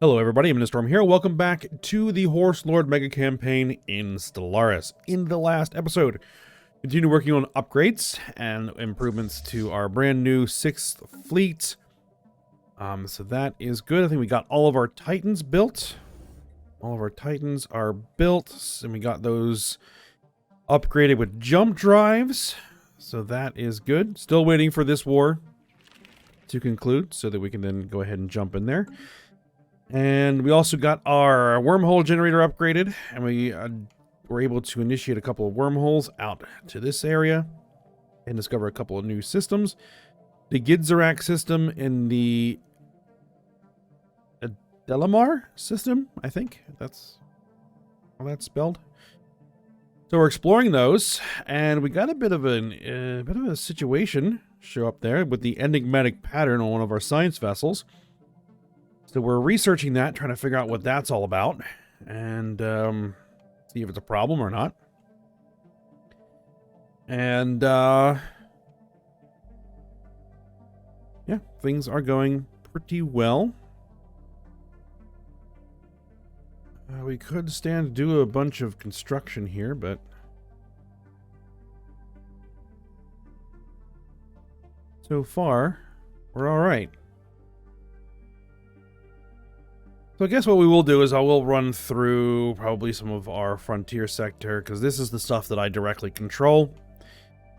Hello everybody, I'm Storm here. Welcome back to the Horse Lord Mega Campaign in Stellaris. In the last episode, continue working on upgrades and improvements to our brand new 6th fleet. So that is good. I think we got all of our Titans built. All of our Titans are built, and we got those upgraded with jump drives. So that is good. Still waiting for this war to conclude so that we can then go ahead and jump in there. And we also got our wormhole generator upgraded, and we were able to initiate a couple of wormholes out to this area and discover a couple of new systems. The Gigastructural system in the Delamar system, I think that's how that's spelled. So we're exploring those, and we got a bit of a situation show up there with the enigmatic pattern on one of our science vessels. So we're researching that, trying to figure out what that's all about, and see if it's a problem or not. And yeah, things are going pretty well. We could stand to do a bunch of construction here, but so far we're all right. So I guess what we will do is I will run through probably some of our frontier sector, because this is the stuff that I directly control.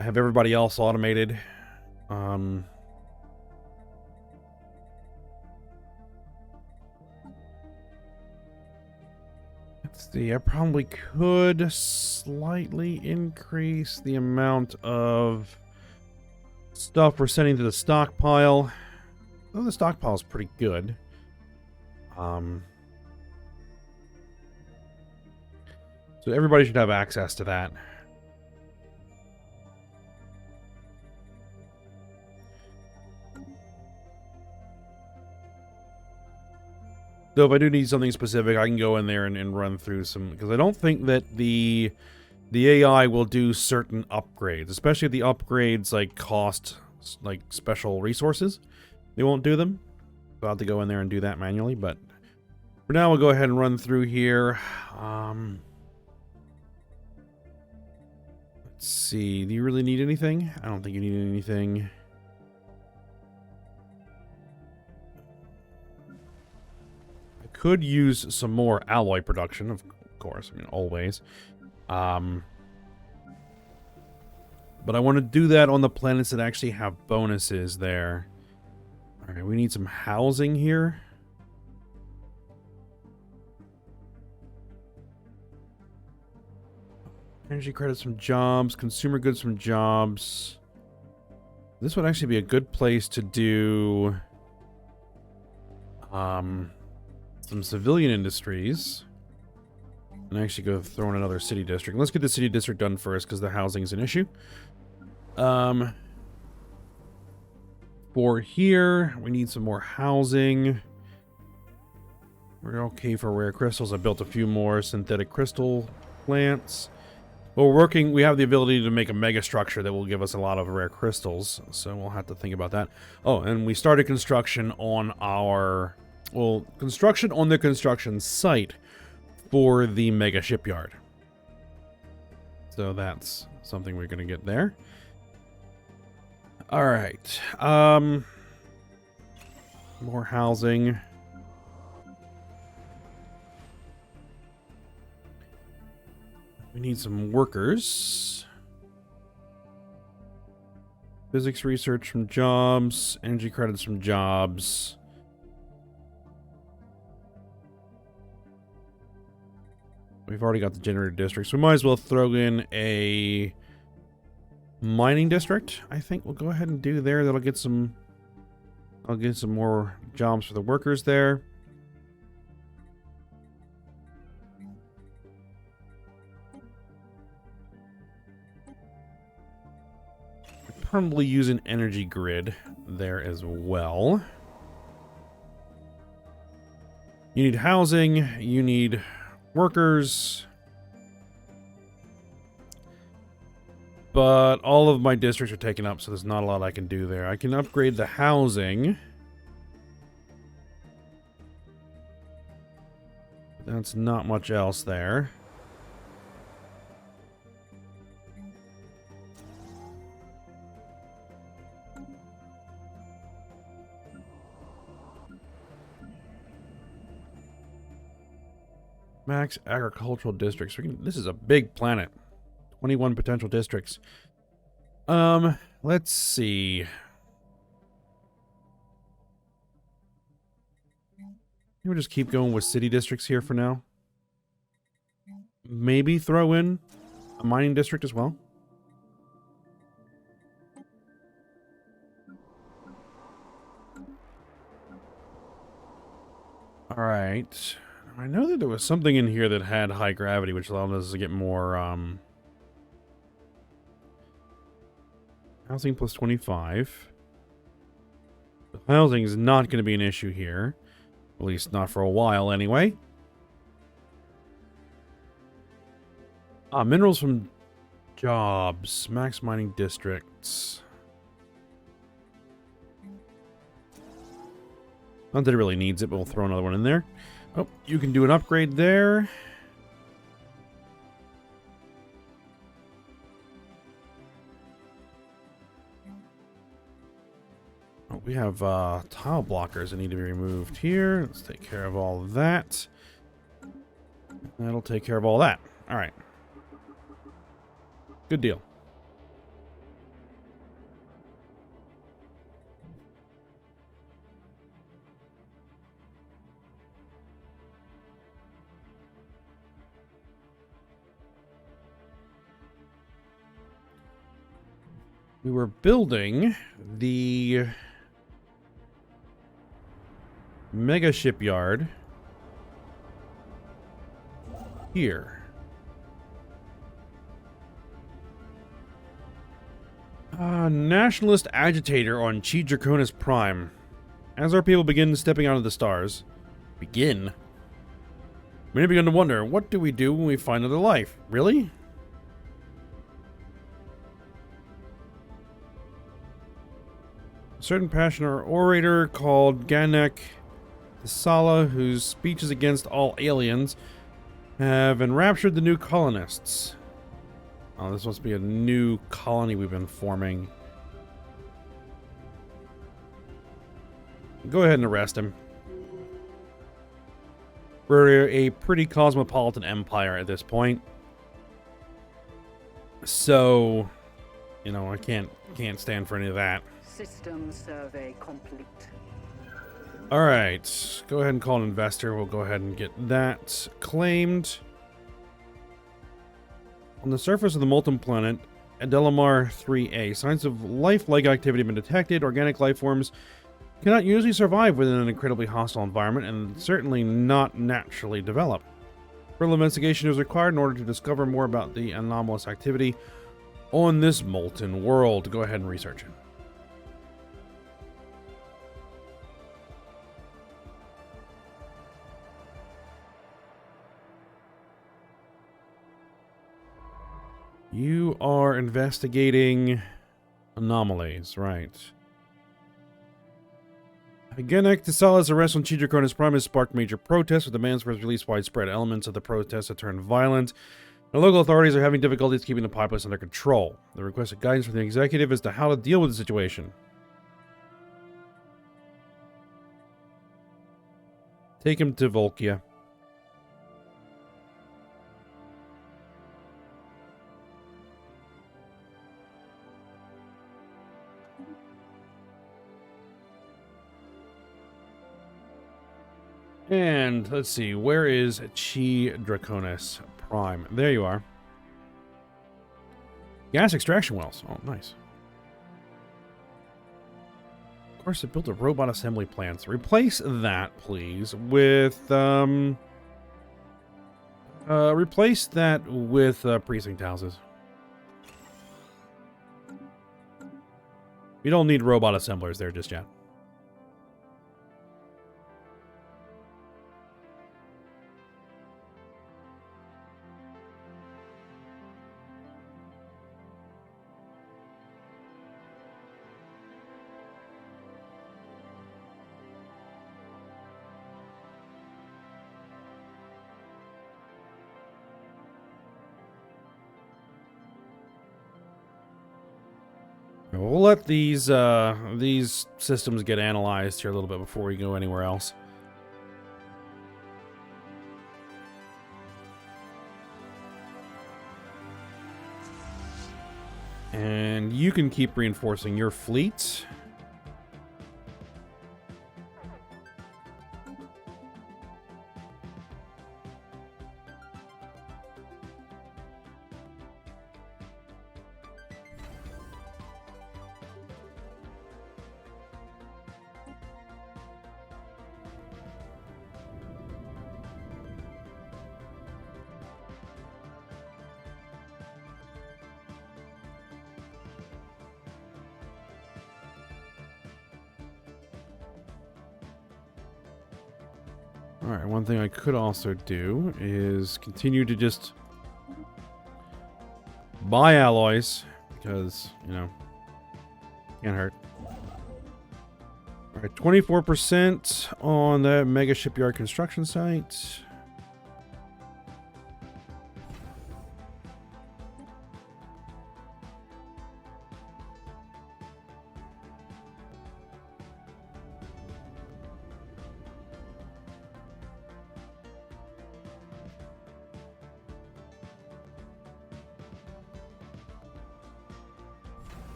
I have everybody else automated. Let's see, I probably could slightly increase the amount of stuff we're sending to the stockpile. Oh, the stockpile is pretty good. So everybody should have access to that. So if I do need something specific, I can go in there and run through some, because I don't think that the AI will do certain upgrades, especially if the upgrades like cost like special resources. They won't do them. So I'll have to go in there and do that manually, but for now we'll go ahead and run through here. Let's see, do you really need anything? I don't think you need anything. I could use some more alloy production, of course, I mean, always. But I want to do that on the planets that actually have bonuses there. Alright, we need some housing here. Energy credits from jobs, consumer goods from jobs. This would actually be a good place to do some civilian industries. And actually go throw in another city district. Let's get the city district done first, because the housing is an issue. For here, we need some more housing. We're okay for rare crystals. I built a few more synthetic crystal plants. Well, we're working, we have the ability to make a megastructure that will give us a lot of rare crystals, so we'll have to think about that. Oh, and we started construction on our, well, construction on the construction site for the mega shipyard. So that's something we're going to get there. All right. More housing. We need some workers. Physics research from jobs. Energy credits from jobs. We've already got the generator districts. We might as well throw in a mining district. I think we'll go ahead and do there. That'll get some. I'll get some more jobs for the workers there. Probably use an energy grid there as well. You need housing, you need workers, but all of my districts are taken up, so there's not a lot I can do there. I can upgrade the housing. That's not much else there. Max agricultural districts. This is a big planet. 21 potential districts. Let's see. We'll just keep going with city districts here for now. Maybe throw in a mining district as well. Alright. I know that there was something in here that had high gravity, which allowed us to get more, housing plus 25. Housing is not going to be an issue here. At least not for a while, anyway. Minerals from jobs. Max mining districts. Not that it really needs it, but we'll throw another one in there. Oh, you can do an upgrade there. Oh, we have tile blockers that need to be removed here. Let's take care of all of that. That'll take care of all that. All right. Good deal. We were building the mega shipyard here. Nationalist agitator on Chi Draconis Prime. As our people begin stepping out of the stars. Begin? Many begin to wonder, what do we do when we find another life? Really? A certain passionate orator called Ganek Sala, whose speeches against all aliens have enraptured the new colonists. Oh, this must be a new colony we've been forming. Go ahead and arrest him. We're a pretty cosmopolitan empire at this point. So, you know, I can't stand for any of that. System survey complete. Alright, go ahead and call an investor. We'll go ahead and get that claimed. On the surface of the molten planet, Adelamar 3A, signs of life-like activity have been detected. Organic life forms cannot usually survive within an incredibly hostile environment and certainly not naturally develop. Further investigation is required in order to discover more about the anomalous activity on this molten world. Go ahead and research it. You are investigating anomalies, right. Ganek Tisala's arrest on Chi Draconis Prime has sparked major protests, with demands for his release widespread. Elements of the protests have turned violent. The local authorities are having difficulties keeping the populace under control. They requested guidance from the executive as to how to deal with the situation. Take him to Volkia. And let's see, where is Chi Draconis Prime? There you are. Gas extraction wells. Oh, nice. Of course, it built a robot assembly plant. So replace that, please, with replace that with precinct houses. We don't need robot assemblers there just yet. We'll let these systems get analyzed here a little bit before we go anywhere else. And you can keep reinforcing your fleet. Alright, one thing I could also do is continue to just buy alloys, because, you know, can't hurt. Alright, 24% on the mega shipyard construction site.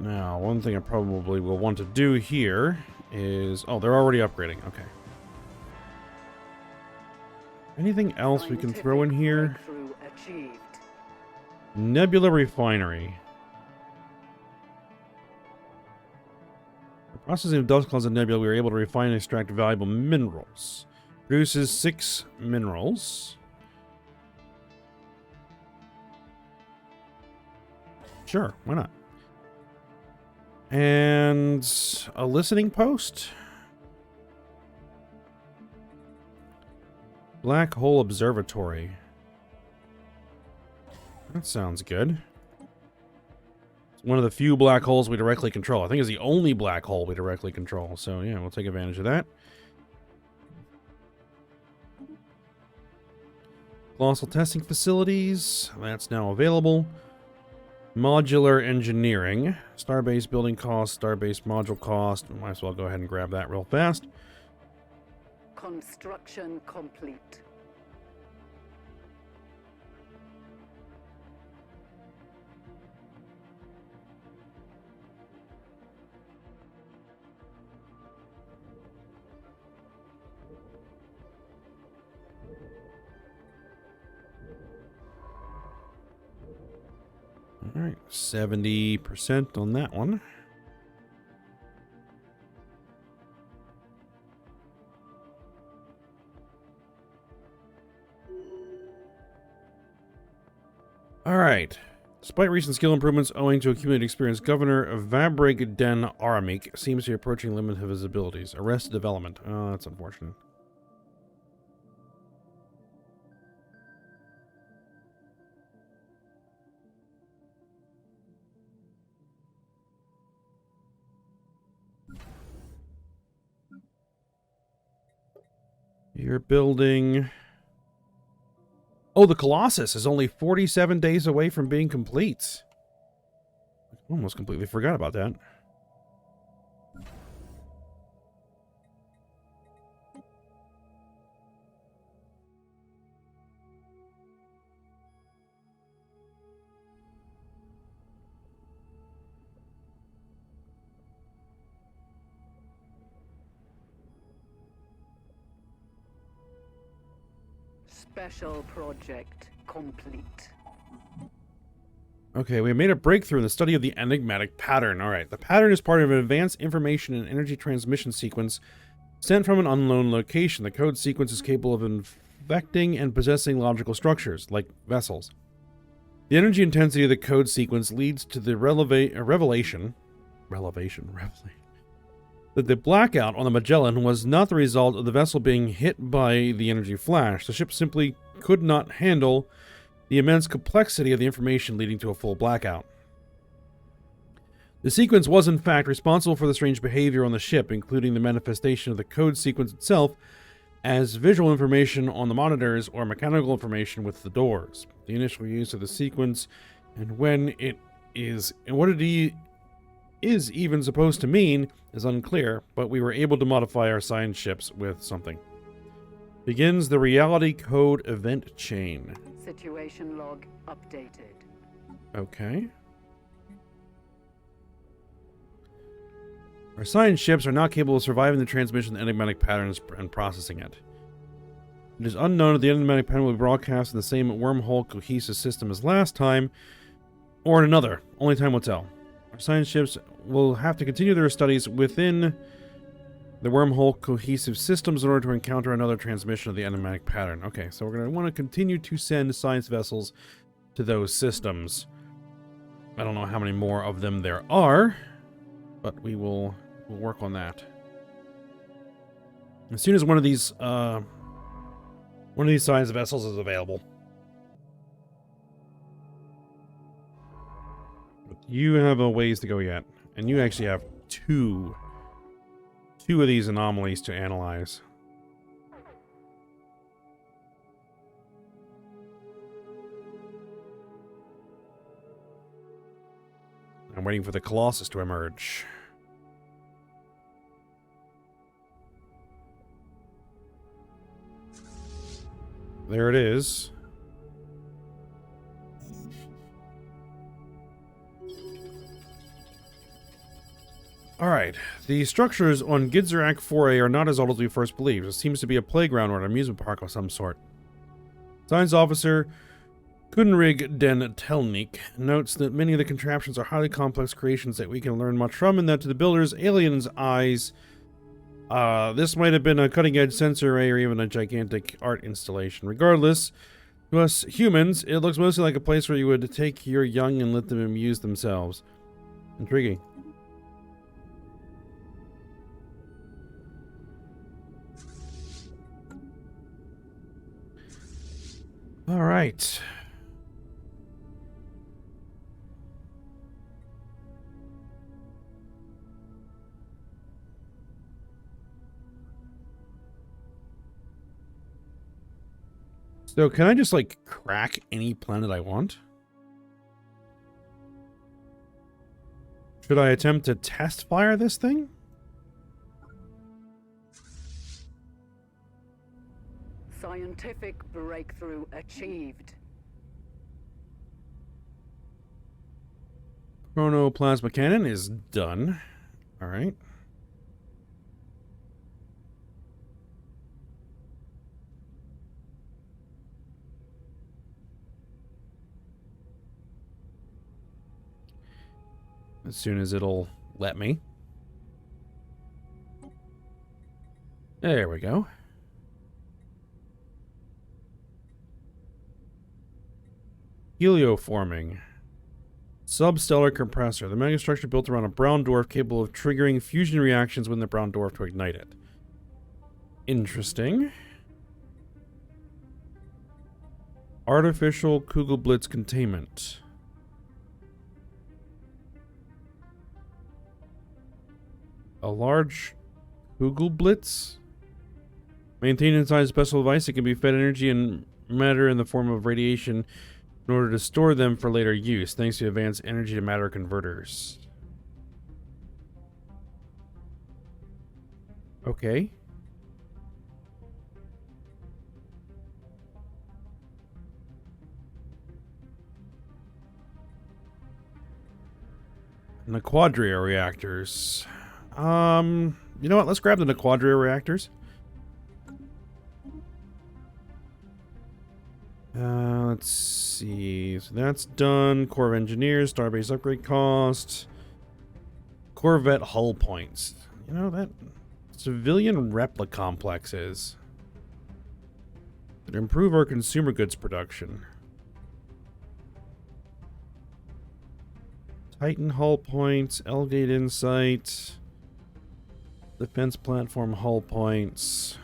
Now, one thing I probably will want to do here is... Oh, they're already upgrading. Okay. Anything else we can throw in here? Nebula Refinery. The processing of dust clouds and nebula, we were able to refine and extract valuable minerals. Produces 6 minerals. Sure, why not? And a listening post. Black Hole Observatory. That sounds good. It's one of the few black holes we directly control. I think it's the only black hole we directly control. So yeah, we'll take advantage of that. Colossal testing facilities. That's now available. Modular engineering. Starbase building cost, starbase module cost. We might as well go ahead and grab that real fast. Construction complete. All right, 70% on that one. All right. Despite recent skill improvements owing to accumulated experience, Governor Vabrig Den Aramik seems to be approaching the limit of his abilities. Arrested development. Oh, that's unfortunate. You're building... Oh, the Colossus is only 47 days away from being complete. Almost completely forgot about that. Special project complete. Okay, we made a breakthrough in the study of the enigmatic pattern. All right, the pattern is part of an advanced information and energy transmission sequence sent from an unknown location. The code sequence is capable of infecting and possessing logical structures, like vessels. The energy intensity of the code sequence leads to the revelation that the blackout on the Magellan was not the result of the vessel being hit by the energy flash. The ship simply could not handle the immense complexity of the information leading to a full blackout. The sequence was in fact responsible for the strange behavior on the ship, including the manifestation of the code sequence itself as visual information on the monitors or mechanical information with the doors. The initial use of the sequence and when it is, and what it is even supposed to mean is unclear, but we were able to modify our science ships with something. Begins the reality code event chain. Situation log updated. Okay. Our science ships are not capable of surviving the transmission of enigmatic patterns and processing it. It is unknown if the enigmatic pattern will be broadcast in the same wormhole cohesive system as last time, or in another. Only time will tell. Our science ships will have to continue their studies within the wormhole cohesive systems in order to encounter another transmission of the enigmatic pattern. Okay, so we're going to want to continue to send science vessels to those systems. I don't know how many more of them there are, but we'll work on that. As soon as one of these science vessels is available. But you have a ways to go yet, and you actually have two of these anomalies to analyze. I'm waiting for the Colossus to emerge. There it is. Alright, the structures on Gigastructural 4A are not as old as we first believed. It seems to be a playground or an amusement park of some sort. Science Officer Kunrig Den Telnik notes that many of the contraptions are highly complex creations that we can learn much from, and that to the builders' aliens' eyes, this might have been a cutting-edge sensor array or even a gigantic art installation. Regardless, to us humans, it looks mostly like a place where you would take your young and let them amuse themselves. Intriguing. All right. So can I just, like, crack any planet I want? Should I attempt to test fire this thing? Scientific breakthrough achieved. Chronoplasma cannon is done. All right. As soon as it'll let me. There we go. Helioforming. Substellar compressor. The megastructure built around a brown dwarf capable of triggering fusion reactions within the brown dwarf to ignite it. Interesting. Artificial Kugelblitz containment. A large Kugelblitz? Maintained inside a special device, it can be fed energy and matter in the form of radiation in order to store them for later use, thanks to advanced energy to matter converters. Okay. Quadria reactors. You know what? Let's grab the Quadria reactors. Let's see. So that's done. Corps of Engineers, Starbase upgrade cost, Corvette hull points. You know, that civilian replica complexes could improve our consumer goods production. Titan hull points, Elgate Insight, defense platform hull points,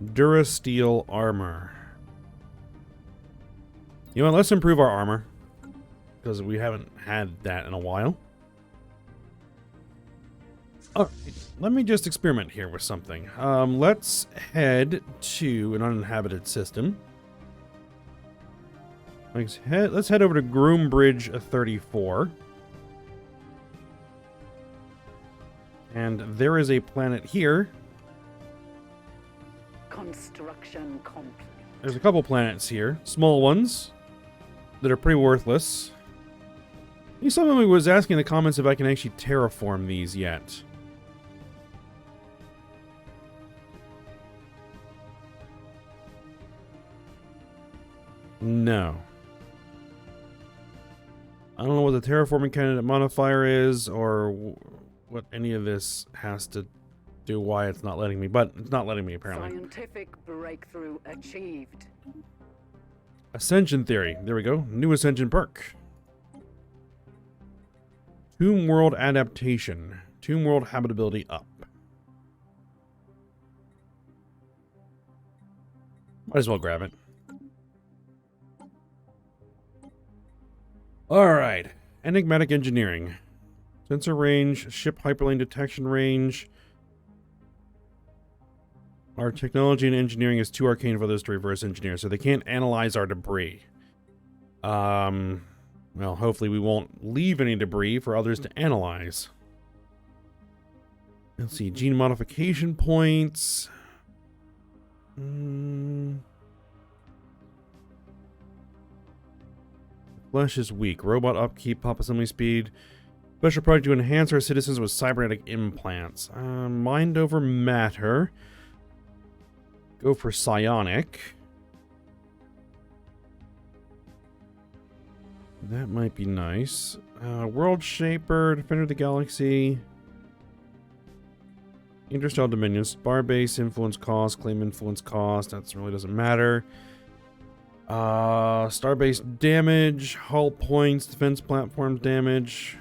Durasteel armor. You know what, let's improve our armor, because we haven't had that in a while. Alright, let me just experiment here with something. Let's head to an uninhabited system. Let's head over to Groombridge 34. And there is a planet here. Construction complete. There's a couple planets here. Small ones that are pretty worthless. I think someone was asking in the comments if I can actually terraform these yet. No. I don't know what the terraforming candidate modifier is, or what any of this has to do, why it's not letting me, but it's not letting me apparently. Scientific breakthrough achieved. Ascension theory. There we go. New Ascension perk. Tomb World adaptation. Tomb World habitability up. Might as well grab it. Alright. Enigmatic engineering. Sensor range, ship hyperlane detection range. Our technology and engineering is too arcane for others to reverse engineer, so they can't analyze our debris. Well, hopefully we won't leave any debris for others to analyze. Let's see, gene modification points. Flesh is weak. Robot upkeep, pop assembly speed. Special project to enhance our citizens with cybernetic implants. Mind over matter. Go for psionic. That might be nice. World Shaper, Defender of the Galaxy. Interstellar Dominion, Starbase, influence cost, claim influence cost. That really doesn't matter. Starbase damage, hull points, defense platforms damage.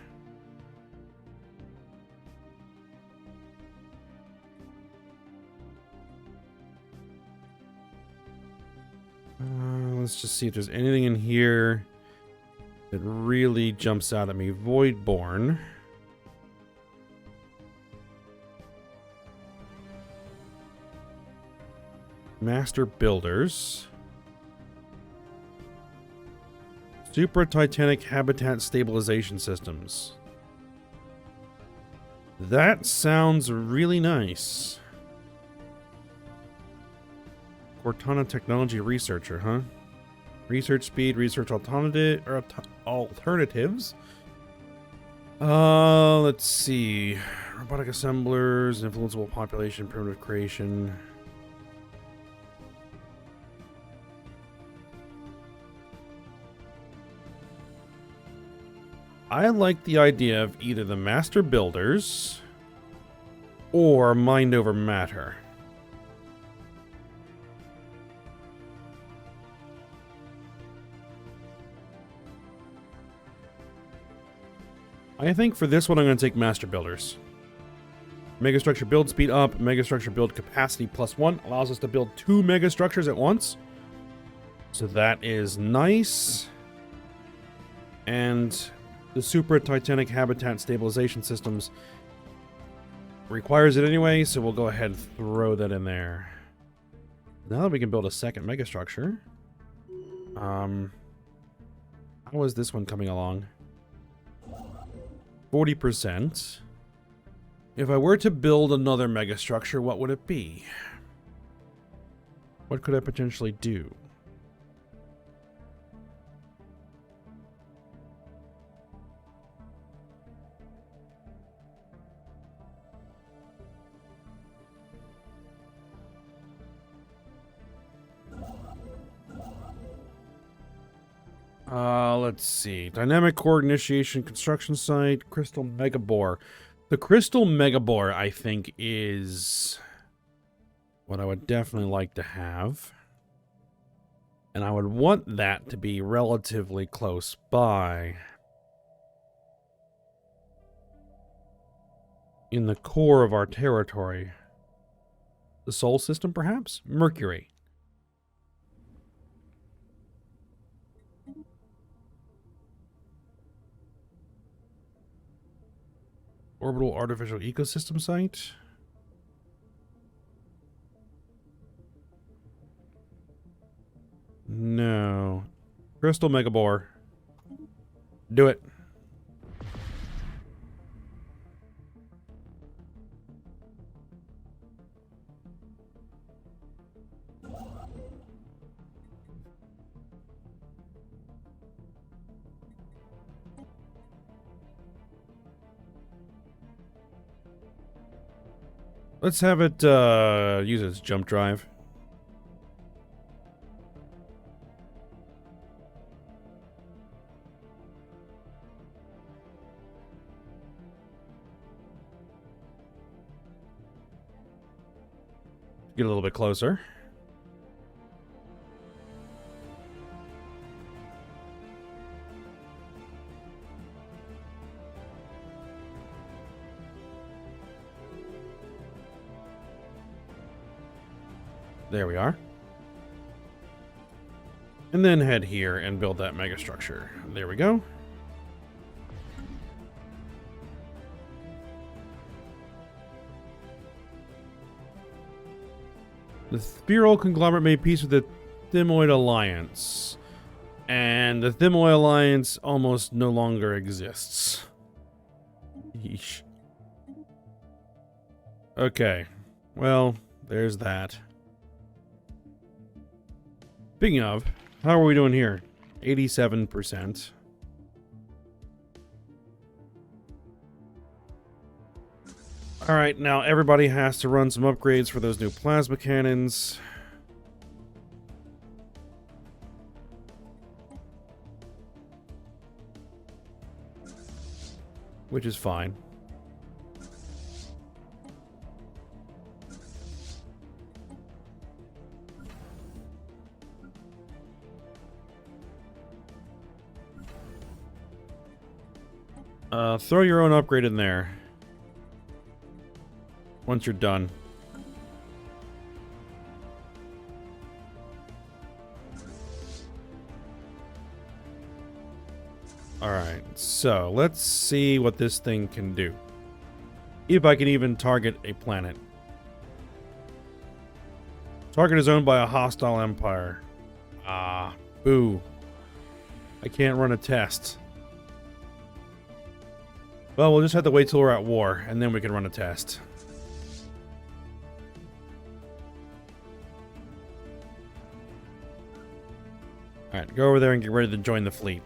Let's just see if there's anything in here that really jumps out at me. Voidborn. Master Builders. Super Titanic Habitat Stabilization Systems. That sounds really nice. Cortana Technology Researcher, huh? Research speed, research alternatives. Let's see. Robotic assemblers, influenceable population, primitive creation. I like the idea of either the Master Builders or Mind over Matter. I think for this one I'm going to take Master Builders. Megastructure build speed up, Megastructure build capacity +1 allows us to build 2 Megastructures at once. So that is nice. And the Super Titanic Habitat Stabilization Systems requires it anyway, so we'll go ahead and throw that in there. Now that we can build a second Megastructure. How is this one coming along? 40%. If I were to build another Megastructure, what would it be? What could I potentially do? Let's see. Dynamic core initiation construction site, Crystal Megabore. The Crystal Megabore, I think, is what I would definitely like to have. And I would want that to be relatively close by. In the core of our territory. The Sol system, perhaps? Mercury. Orbital Artificial Ecosystem Site. No. Crystal Megabore. Do it. Let's have it use its jump drive. Get a little bit closer. There we are. And then head here and build that megastructure. There we go. The Spheral Conglomerate made peace with the Thymoid Alliance. And the Thymoid Alliance almost no longer exists. Yeesh. Okay. Well, there's that. Speaking of, how are we doing here? 87%. Alright, now everybody has to run some upgrades for those new plasma cannons. Which is fine. Throw your own upgrade in there. Once you're done. Alright, so let's see what this thing can do. If I can even target a planet. Target is owned by a hostile empire. Ah, boo. I can't run a test. Well, we'll just have to wait till we're at war, and then we can run a test. Alright, go over there and get ready to join the fleet.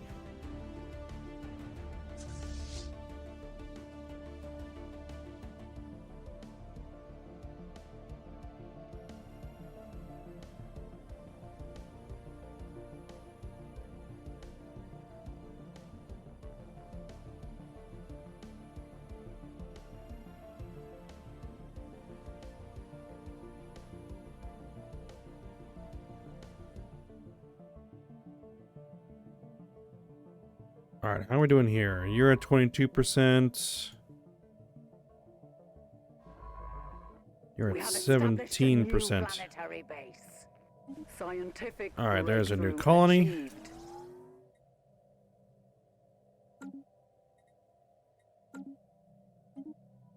Alright, how are we doing here? You're at 22%. You're at 17%. Alright, there's a new colony.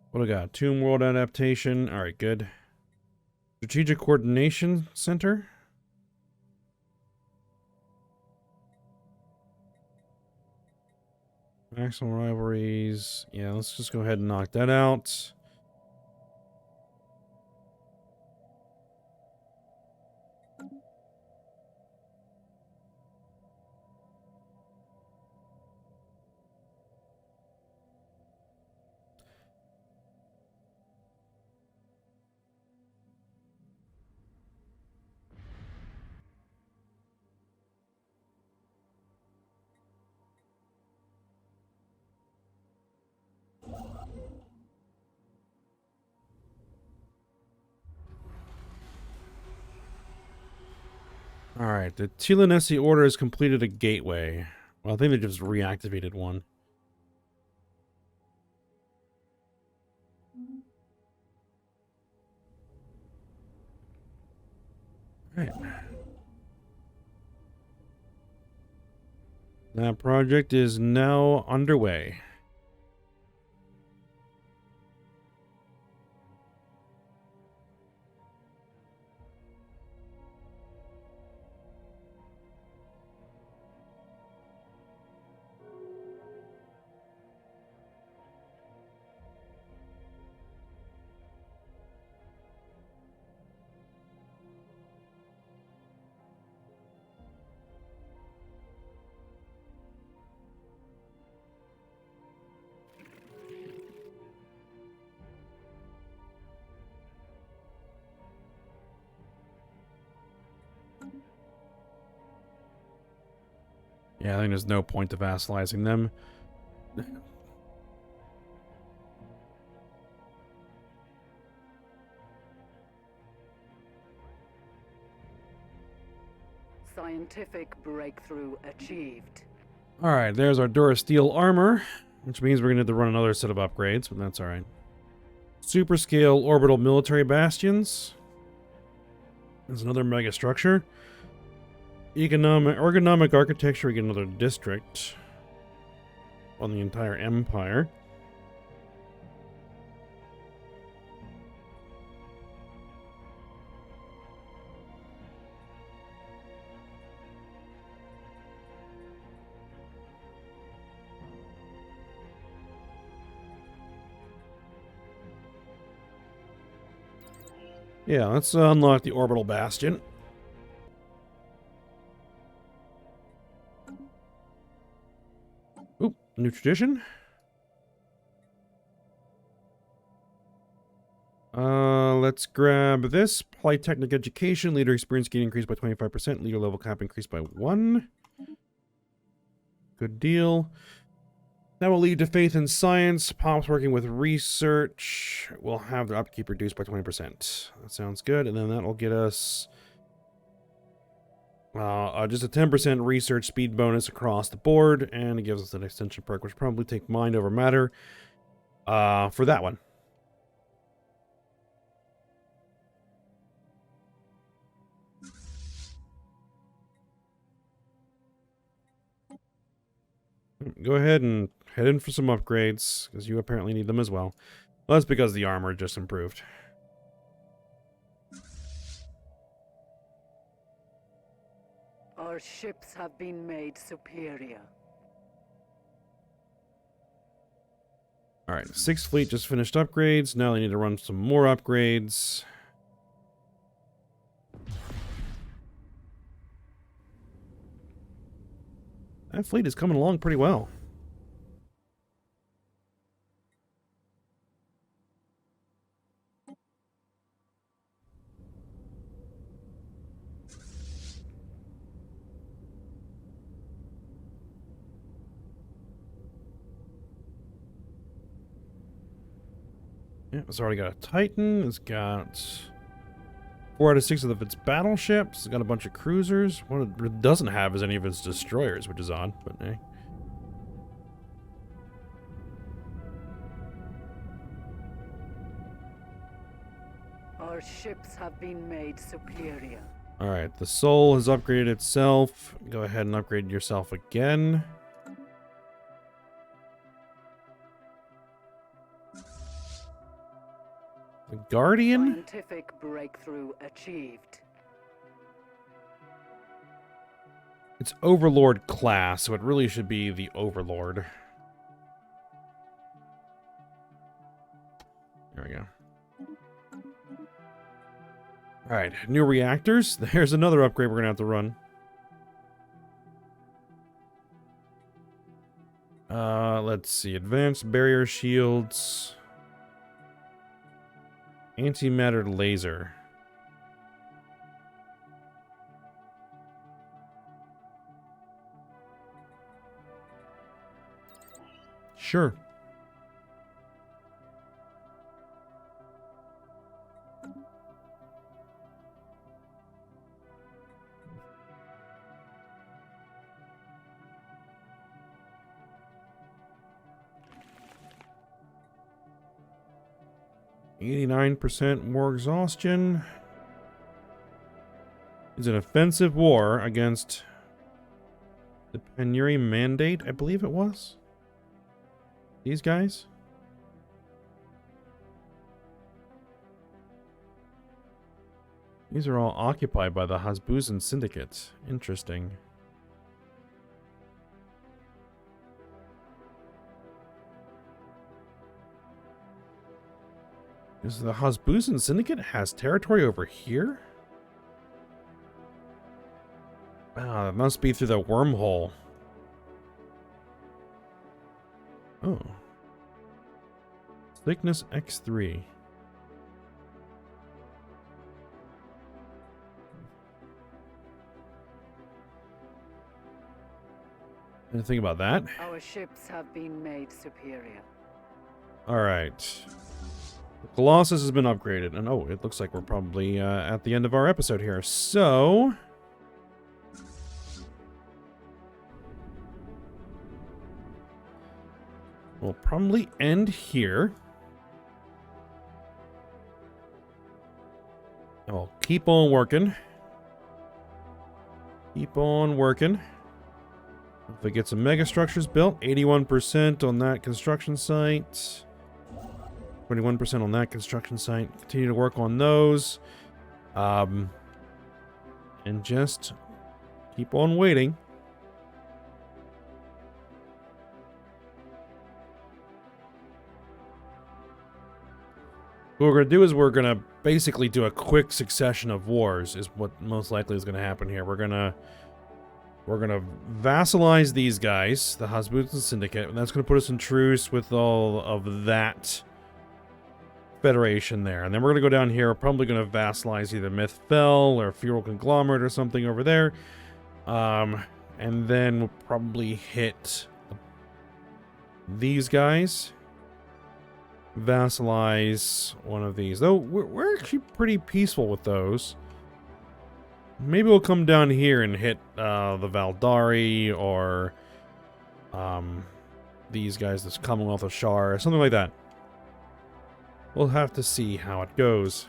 What do we got? Tomb World Adaptation. Alright, good. Strategic Coordination Center. Maximum rivalries. Yeah, let's just go ahead and knock that out. Alright, the Tilanesi Order has completed a gateway. Well, I think they just reactivated one. Alright. That project is now underway. Yeah, I think there's no point to vassalizing them. Scientific breakthrough achieved. Alright, there's our Durasteel armor, which means we're going to have to run another set of upgrades, but that's alright. Super scale orbital military bastions. There's another megastructure. Ergonomic architecture, we get another district on the entire empire. Yeah, let's unlock the orbital bastion. Oop, new tradition. Let's grab this. Polytechnic education. Leader experience gain increased by 25%. Leader level cap increased by 1. Good deal. That will lead to faith in science. Pops working with research. We'll have their upkeep reduced by 20%. That sounds good. And then that will get us just a 10% research speed bonus across the board. And it gives us an extension perk, which will probably take mind over matter for that one. Go ahead and head in for some upgrades, because you apparently need them as well. Well, that's because the armor just improved. Our ships have been made superior. Alright, 6th Fleet just finished upgrades. Now they need to run some more upgrades. That fleet is coming along pretty well. Yeah, it's already got a Titan. It's got 4 out of 6 of its battleships. It's got a bunch of cruisers. What it doesn't have is any of its destroyers, which is odd, but hey. Our ships have been made superior. Alright, the Soul has upgraded itself. Go ahead and upgrade yourself again. The Guardian? Scientific breakthrough achieved. It's Overlord class, so it really should be the Overlord. There we go. Alright, new reactors. There's another upgrade we're going to have to run. Let's see. Advanced barrier shields. Antimatter laser. Sure. %, more exhaustion. It's an offensive war against the Penuri Mandate, I believe it was. These guys. These are all occupied by the Hasbusan Syndicate. Interesting. Is the Hasbusan Syndicate has territory over here? Wow, that must be through the wormhole. Oh. Thickness X3. Anything about that? Our ships have been made superior. Alright. The Colossus has been upgraded. And oh, it looks like we're probably at the end of our episode here. So... we'll probably end here. I'll keep on working. Keep on working. If we get some Megastructures built, 81% on that construction site. 21% on that construction site. Continue to work on those. And just keep on waiting. What we're going to do is we're going to basically do a quick succession of wars is what most likely is going to happen here. We're going to vassalize these guys, the Hasbutan Syndicate, and that's going to put us in truce with all of that federation there. And then we're going to go down here. We're probably going to vassalize either Mythfell or Feudal Conglomerate or something over there. And then we'll probably hit these guys. Vassalize one of these. Though we're actually pretty peaceful with those. Maybe we'll come down here and hit the Valdari or these guys, this Commonwealth of Shar, something like that. We'll have to see how it goes.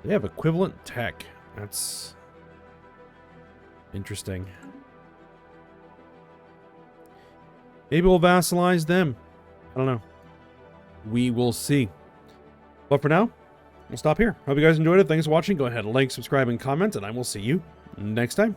They have equivalent tech. That's interesting. Maybe we'll vassalize them. I don't know. We will see. But for now, we'll stop here. Hope you guys enjoyed it. Thanks for watching. Go ahead and like, subscribe, and comment, and I will see you next time.